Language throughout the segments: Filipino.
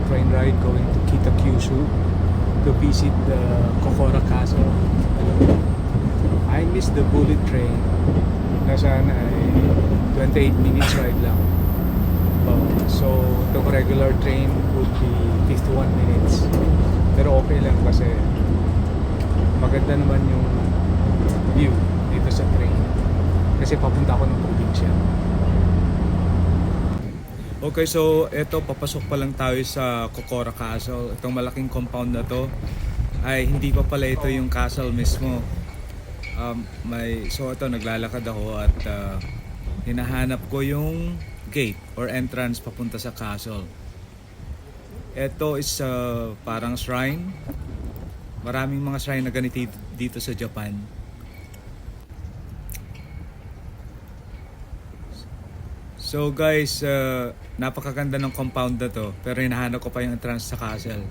train ride going to Kitakyushu to visit the Kokora Castle. I missed the bullet train na sana ay 28 minutes ride lang. So the regular train would be 51 minutes. Pero okay lang kasi maganda naman yung view dito sa train. Kasi papunta ako ng probinsya. Okay, so eto, papasok pa lang tayo sa Kokora Castle. Itong malaking compound na to ay hindi pa pala ito yung castle mismo. So ito, naglalakad ako at hinahanap ko yung gate or entrance papunta sa castle. Ito is parang shrine. Maraming mga shrine na ganito dito sa Japan. So guys, napakaganda ng compound na to, pero hinahanap ko pa yung entrance sa castle.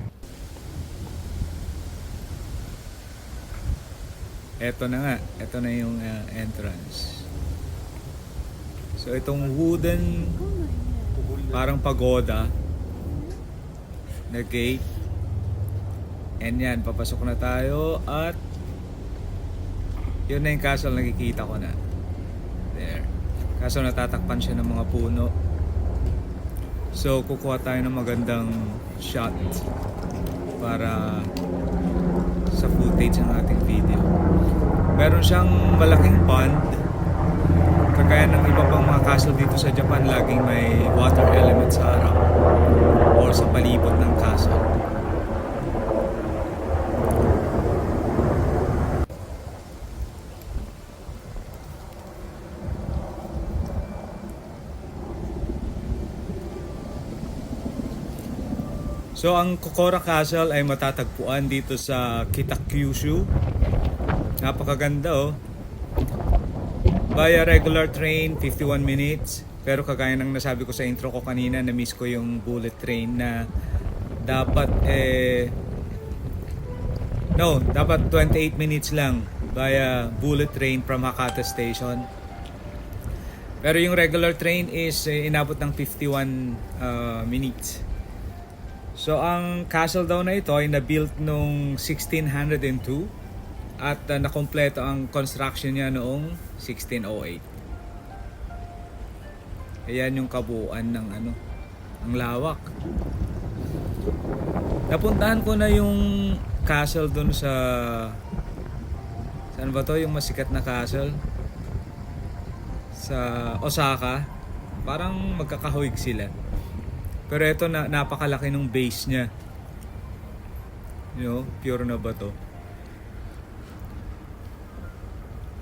Eto na nga, eto na yung entrance. So itong wooden, parang pagoda na gate. And yan, papasok na tayo at yun na yung castle, nakikita ko na. There. Kaso natatakpan siya ng mga puno. So kukuha tayo ng magandang shot para sa footage ng ating video. Meron siyang malaking pond. Kagaya ng iba pang mga castle dito sa Japan, laging may water element sa harap or sa palibot ng castle. So ang Kokora Castle ay matatagpuan dito sa Kitakyushu. Napakaganda oh. Via regular train, 51 minutes. Pero kagaya ng nasabi ko sa intro ko kanina, na-miss ko yung bullet train na dapat dapat 28 minutes lang via bullet train from Hakata Station. Pero yung regular train is inabot ng 51 minutes. So ang castle daw na ito ay na-built noong 1602 at nakompleto ang construction niya noong 1608. Ayan yung kabuuan ng ang lawak. Napuntahan ko na yung castle dun sa saan ba to, yung masikat na castle sa Osaka. Parang magkakahawig sila. Pero ito napakalaki ng base niya. Pure na bato.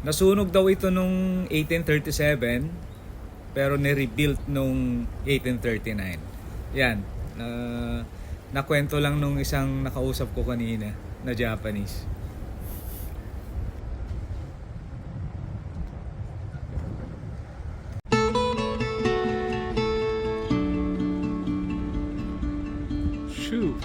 Nasunog daw ito nung 1837 pero ni-rebuilt nung 1839. Yan. Nakwento lang nung isang nakausap ko kanina na Japanese. Shoot.